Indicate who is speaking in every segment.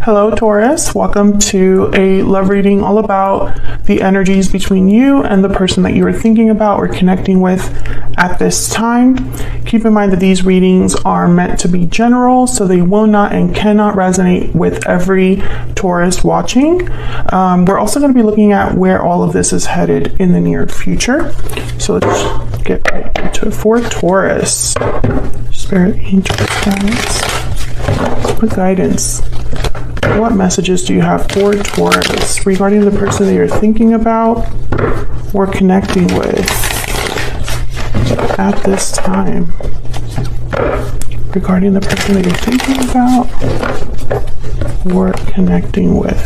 Speaker 1: Hello, Taurus. Welcome to a love reading all about the energies between you and the person that you are thinking about or connecting with at this time. Keep in mind that these readings are meant to be general, so they will not and cannot resonate with every Taurus watching. We're also going to be looking at where all of this is headed in the near future. So let's get right into it. For Taurus, Spirit, Angels, guides, what guidance? What messages do you have for Taurus regarding the person that you're thinking about or connecting with at this time? Regarding the person that you're thinking about or connecting with.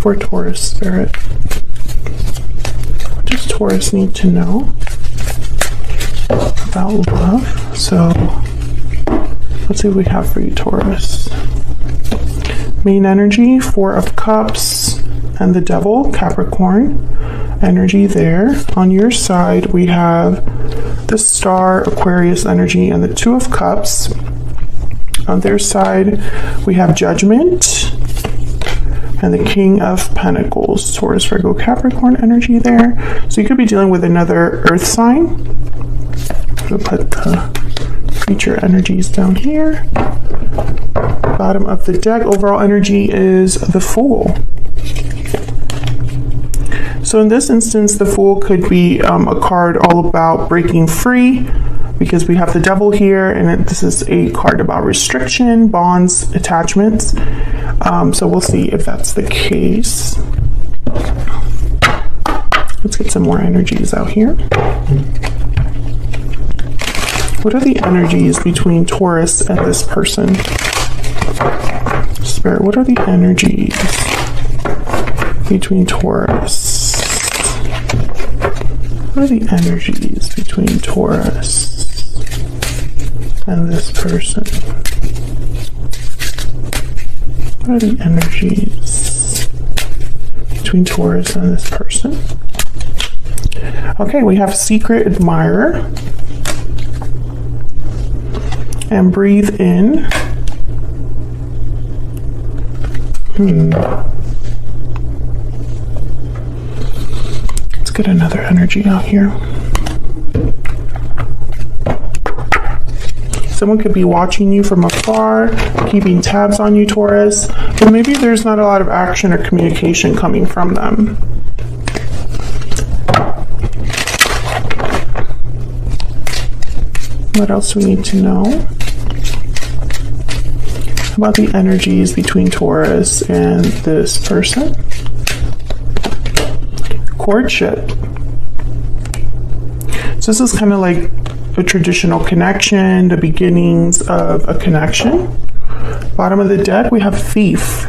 Speaker 1: For Taurus, Spirit, what does Taurus need to know about love? So let's see what we have for you, Taurus. Main energy, Four of Cups and the Devil, Capricorn energy there. On your side, we have the Star, Aquarius energy, and the Two of Cups. On their side, we have Judgment and the King of Pentacles, Taurus, Virgo, Capricorn energy there. So you could be dealing with another earth sign. We'll put the creature energies down here. Bottom of the deck, overall energy is the Fool. So in this instance, the Fool could be a card all about breaking free, because we have the Devil here, and this is a card about restriction, bonds, attachments. So we'll see if that's the case. Let's get some more energies out here. What are the energies between Taurus and this person? Spirit, what are the energies between Taurus? What are the energies between Taurus and this person? What are the energies between Taurus and this person? Okay, we have Secret Admirer. And breathe in. Let's get another energy out here. Someone could be watching you from afar, keeping tabs on you, Taurus, but maybe there's not a lot of action or communication coming from them. What else do we need to know about the energies between Taurus and this person? Courtship. So this is kind of like a traditional connection, the beginnings of a connection. Bottom of the deck, we have Thief.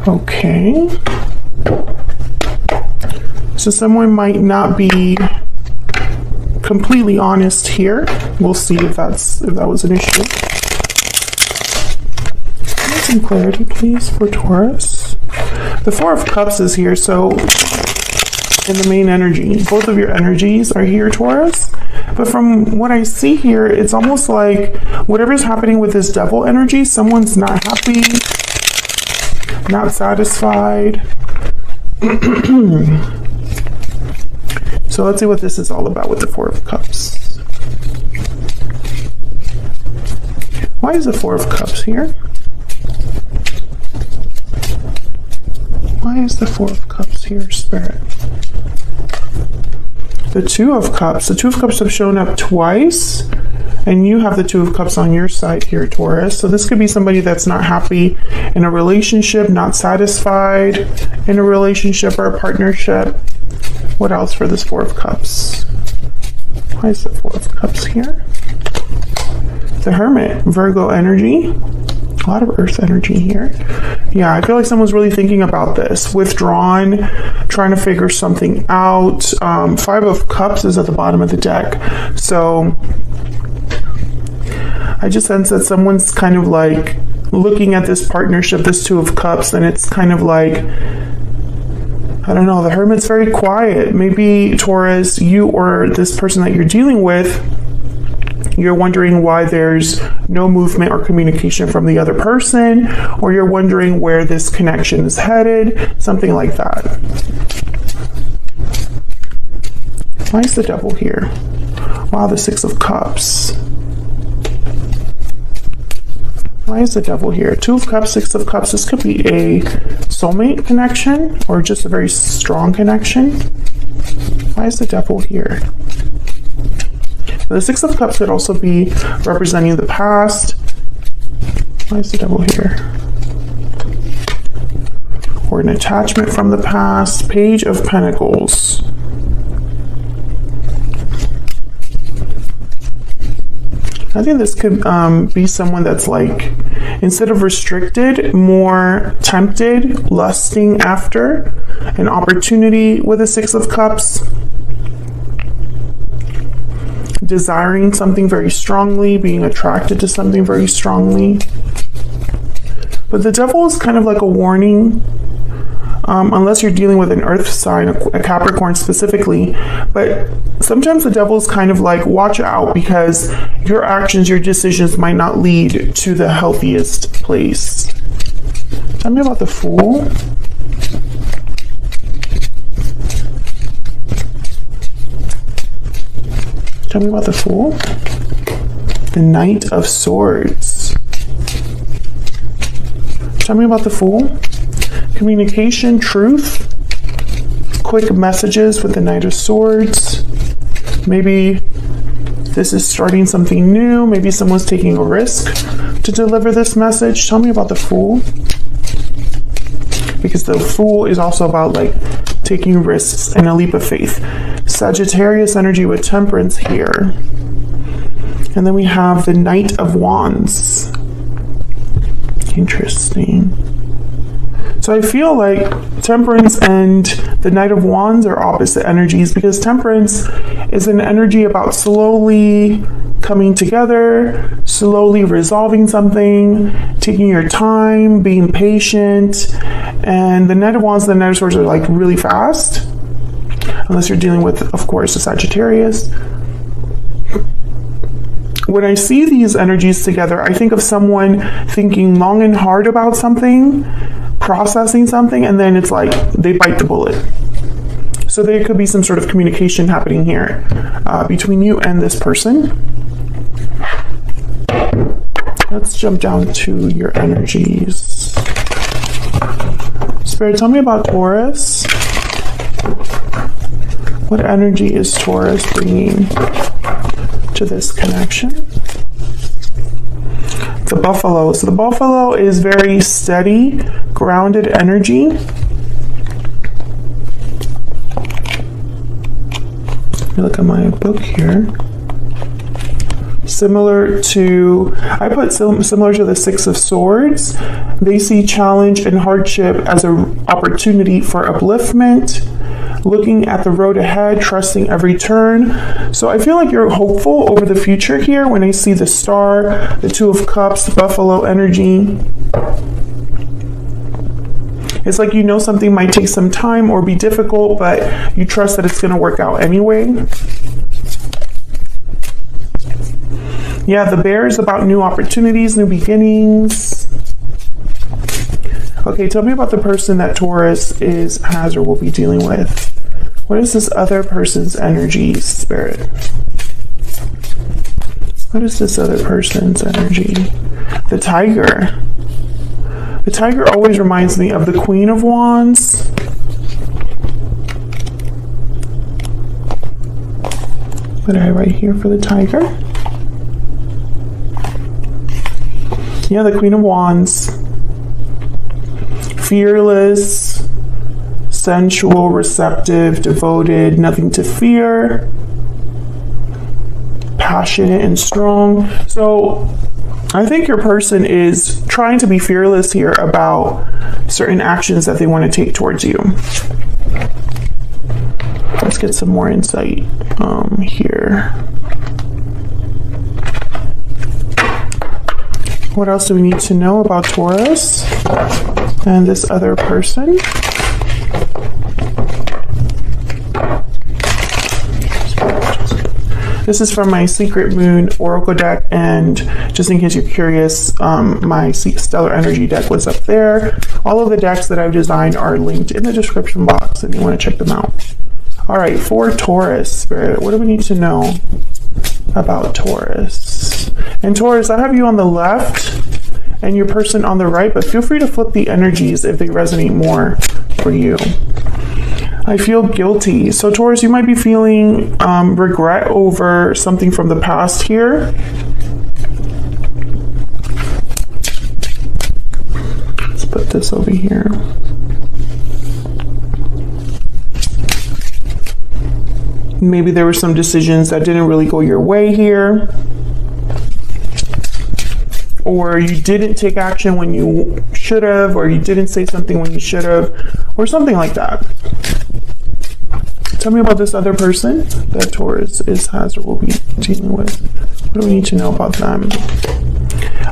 Speaker 1: Okay. So someone might not be completely honest here. We'll see if that was an issue. Give some clarity, please, for Taurus. The Four of Cups is here, so in the main energy, both of your energies are here, Taurus. But from what I see here, it's almost like whatever's happening with this Devil energy, someone's not happy, not satisfied. So let's see what this is all about with the Four of Cups. Why is the Four of Cups here? Why is the Four of Cups here, Spirit? The Two of Cups. The Two of Cups have shown up twice, and you have the Two of Cups on your side here, Taurus. So this could be somebody that's not happy in a relationship, not satisfied in a relationship or a partnership. What else for this Four of Cups? Why is the Four of Cups here? The Hermit, Virgo energy. A lot of earth energy here. Yeah, I feel like someone's really thinking about this. Withdrawn, trying to figure something out. Five of Cups is at the bottom of the deck. So I just sense that someone's kind of like looking at this partnership, this Two of Cups, and it's kind of like I don't know, the Hermit's very quiet. Maybe Taurus, you or this person that you're dealing with, you're wondering why there's no movement or communication from the other person, or you're wondering where this connection is headed, something like that. Why is the Devil here? Wow, the Six of Cups. Why is the Devil here? Two of Cups, Six of Cups. This could be a soulmate connection or just a very strong connection. Why is the Devil here? The Six of Cups could also be representing the past. Why is the Devil here? Or an attachment from the past. Page of Pentacles. I think this could be someone that's like, instead of restricted, more tempted, lusting after an opportunity with a Six of Cups, desiring something very strongly, being attracted to something very strongly. But the Devil is kind of like a warning, unless you're dealing with an earth sign, a Capricorn specifically. But sometimes the Devil is kind of like, watch out, because your actions, your decisions might not lead to the healthiest place. Tell me about the Fool. Tell me about the Fool. The Knight of Swords. Tell me about the Fool. Communication, truth, quick messages with the Knight of Swords. Maybe this is starting something new. Maybe someone's taking a risk to deliver this message. Tell me about the Fool. Because the Fool is also about like taking risks and a leap of faith. Sagittarius energy with Temperance here. And then we have the Knight of Wands. Interesting. So I feel like Temperance and the Knight of Wands are opposite energies, because Temperance is an energy about slowly coming together, slowly resolving something, taking your time, being patient. And the Knight of Wands and the Knight of Swords are like really fast, unless you're dealing with, of course, a Sagittarius. When I see these energies together, I think of someone thinking long and hard about something, processing something, and then it's like they bite the bullet. So there could be some sort of communication happening here between you and this person. Let's jump down to your energies. Spirit, tell me about Taurus. What energy is Taurus bringing to this connection? The Buffalo. So the Buffalo is very steady, grounded energy. Let me look at my book here. Similar to, I put similar to the Six of Swords. They see challenge and hardship as an opportunity for upliftment, looking at the road ahead, trusting every turn. So I feel like you're hopeful over the future here when I see the Star, the Two of Cups, Buffalo energy. It's like you know something might take some time or be difficult, but you trust that it's going to work out anyway. Yeah, the Bear is about new opportunities, new beginnings. Okay, tell me about the person that Taurus has or will be dealing with. What is this other person's energy, Spirit? What is this other person's energy? The Tiger. The Tiger always reminds me of the Queen of Wands. What did I write here for the Tiger? Yeah, the Queen of Wands. Fearless, sensual, receptive, devoted, nothing to fear, passionate and strong. So I think your person is trying to be fearless here about certain actions that they want to take towards you. Let's get some more insight here. What else do we need to know about Taurus and this other person? This is from my Secret Moon Oracle deck, and just in case you're curious, my Stellar Energy deck was up there. All of the decks that I've designed are linked in the description box if you want to check them out. All right, for Taurus, Spirit, what do we need to know about Taurus? And Taurus, I have you on the left and your person on the right, but feel free to flip the energies if they resonate more for you. I feel guilty. So Taurus, you might be feeling regret over something from the past here. Let's put this over here. Maybe there were some decisions that didn't really go your way here. Or you didn't take action when you should have, or you didn't say something when you should have, or something like that. Tell me about this other person that Taurus has or will be dealing with. What do we need to know about them?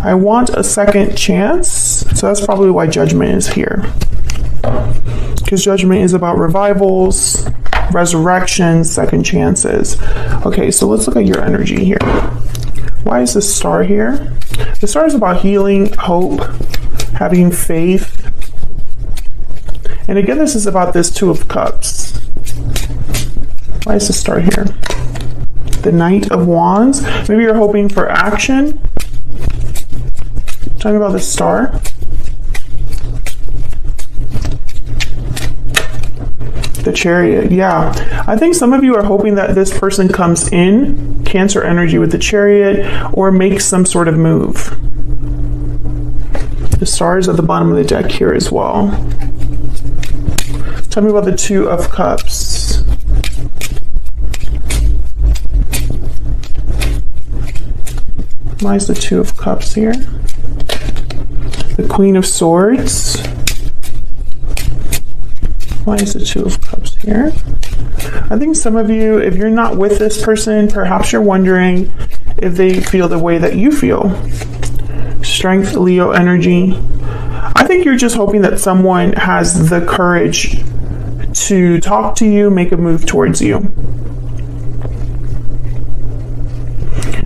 Speaker 1: I want a second chance. So that's probably why Judgment is here. Because Judgment is about revivals, resurrection, second chances. Okay, so let's look at your energy here. Why is the Star here? The Star is about healing, hope, having faith. And again, this is about this Two of Cups. Why is the Star here? The Knight of Wands. Maybe you're hoping for action. Tell me about the Star. The Chariot, yeah. I think some of you are hoping that this person comes in, Cancer energy with the Chariot, or makes some sort of move. The Stars at the bottom of the deck here as well. Tell me about the Two of Cups. Why is the Two of Cups here? The Queen of Swords. Why is the Two of Cups here? I think some of you, if you're not with this person, perhaps you're wondering if they feel the way that you feel. Strength, Leo energy. I think you're just hoping that someone has the courage to talk to you, make a move towards you.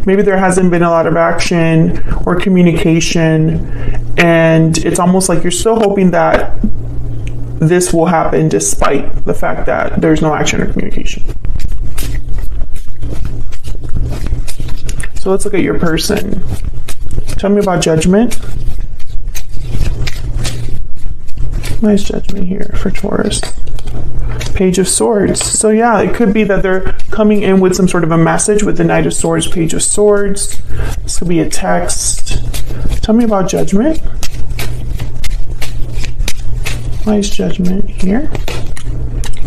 Speaker 1: Maybe there hasn't been a lot of action or communication, and it's almost like you're still hoping that this will happen despite the fact that there's no action or communication. So let's look at your person. Tell me about Judgment. Nice Judgment here for Taurus. Page of Swords. So yeah, it could be that they're coming in with some sort of a message with the Knight of Swords, Page of Swords. This could be a text. Tell me about Judgment. Why is Judgment here?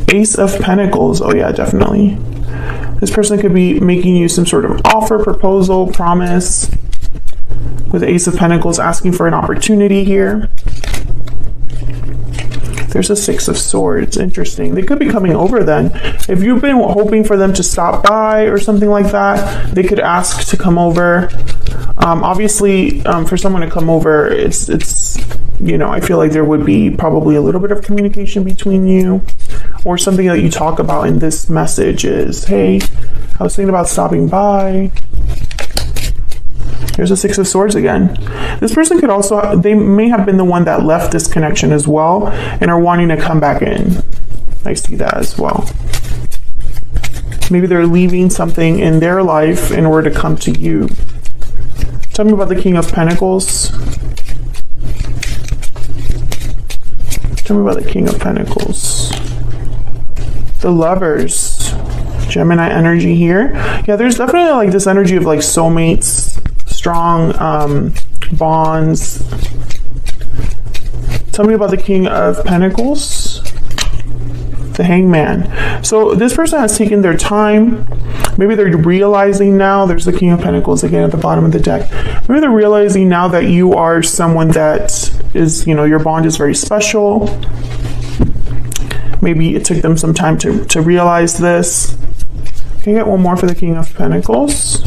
Speaker 1: Ace of Pentacles. Oh yeah, definitely. This person could be making you some sort of offer, proposal, promise. With Ace of Pentacles asking for an opportunity here. There's a Six of Swords. Interesting. They could be coming over then. If you've been hoping for them to stop by or something like that, they could ask to come over. Obviously, for someone to come over, it's you know, I feel like there would be probably a little bit of communication between you, or something that you talk about in this message is, hey, I was thinking about stopping by. Here's a Six of Swords again. This person could also, they may have been the one that left this connection as well and are wanting to come back in. I see that as well. Maybe they're leaving something in their life in order to come to you. Tell me about the King of Pentacles. Tell me about the King of Pentacles. The Lovers. Gemini energy here. Yeah, there's definitely like this energy of like soulmates, strong bonds. Tell me about the King of Pentacles. The Hangman. So this person has taken their time. Maybe they're realizing now, there's the King of Pentacles again at the bottom of the deck. Maybe they're realizing now that you are someone that is, you know, your bond is very special. Maybe it took them some time to realize this. Can I get one more for the King of Pentacles?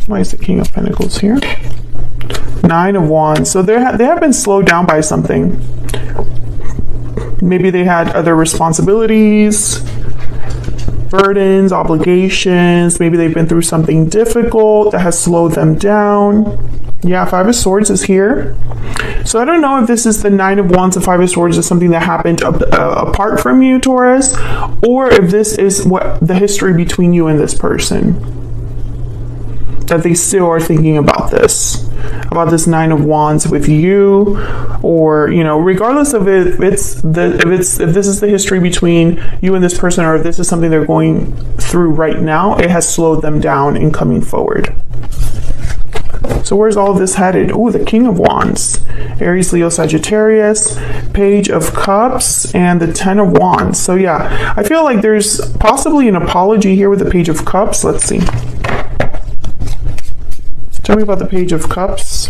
Speaker 1: Why is the King of Pentacles here? Nine of Wands. So they have been slowed down by something. Maybe they had other responsibilities, burdens, obligations. Maybe they've been through something difficult that has slowed them down. Yeah, Five of Swords is here. So I don't know if this is the Nine of Wands and Five of Swords is something that happened apart from you, Taurus, or if this is what the history between you and this person, that they still are thinking about this Nine of Wands with you, or, you know, regardless of if this is the history between you and this person, or if this is something they're going through right now, it has slowed them down in coming forward. So where's all of this headed? Oh, the King of Wands, Aries, Leo, Sagittarius, Page of Cups, and the Ten of Wands. So yeah, I feel like there's possibly an apology here with the Page of Cups. Let's see. Tell me about the Page of Cups.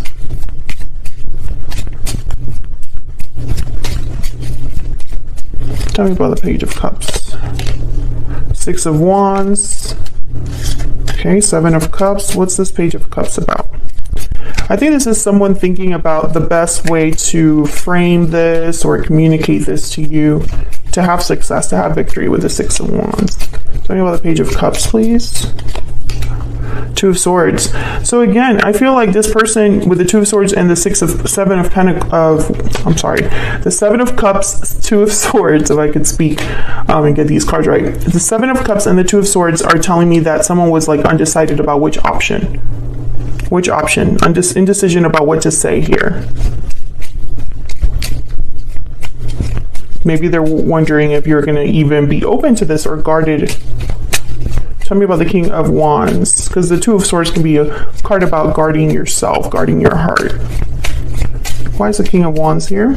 Speaker 1: Tell me about the Page of Cups. Six of Wands. Okay, Seven of Cups. What's this Page of Cups about? I think this is someone thinking about the best way to frame this or communicate this to you to have success, to have victory with the Six of Wands. Tell me about the Page of Cups, please. Two of Swords. So again, I feel like this person with the Two of Swords and the Seven of Cups, Two of Swords, if I could speak and get these cards right. The Seven of Cups and the Two of Swords are telling me that someone was like undecided about which option. Indecision about what to say here. Maybe they're wondering if you're going to even be open to this or guarded. Tell me about the King of Wands, because the Two of Swords can be a card about guarding yourself, guarding your heart. Why is the King of Wands here?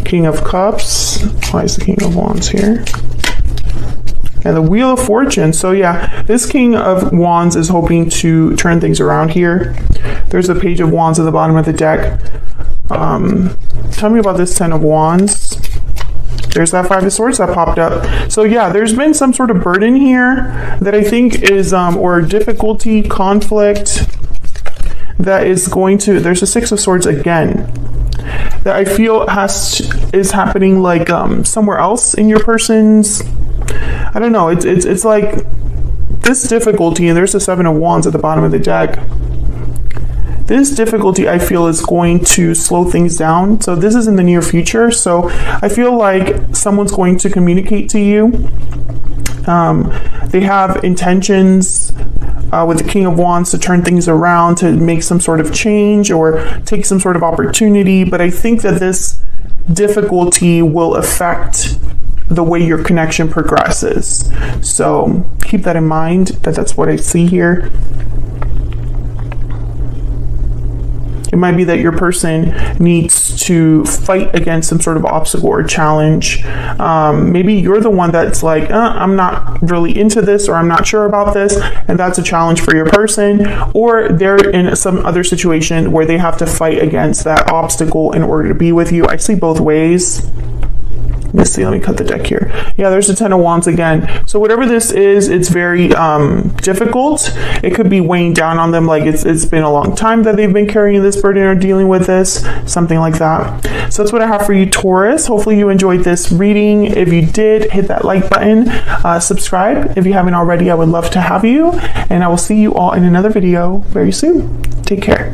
Speaker 1: King of Cups. Why is the King of Wands here? And the Wheel of Fortune. So yeah, this King of Wands is hoping to turn things around here. There's a Page of Wands at the bottom of the deck. Tell me about this Ten of Wands. There's that Five of Swords that popped up. So yeah, there's been some sort of burden here that I think is, or difficulty, conflict, that is going to, there's a Six of Swords again, that I feel is happening like somewhere else in your person's, I don't know, it's like this difficulty, and there's the Seven of Wands at the bottom of the deck. This difficulty, I feel, is going to slow things down. So this is in the near future. So I feel like someone's going to communicate to you. They have intentions with the King of Wands to turn things around, to make some sort of change or take some sort of opportunity. But I think that this difficulty will affect the way your connection progresses. So keep that in mind, that's what I see here. It might be that your person needs to fight against some sort of obstacle or challenge. Maybe you're the one that's like, I'm not really into this, or I'm not sure about this, and that's a challenge for your person. Or they're in some other situation where they have to fight against that obstacle in order to be with you. I see both ways. Let's see, let me cut the deck here. Yeah, there's the Ten of Wands again. So whatever this is, it's very difficult. It could be weighing down on them, like it's been a long time that they've been carrying this burden or dealing with this, something like that. So that's what I have for you, Taurus. Hopefully you enjoyed this reading. If you did, hit that like button, subscribe. If you haven't already, I would love to have you, and I will see you all in another video very soon. Take care.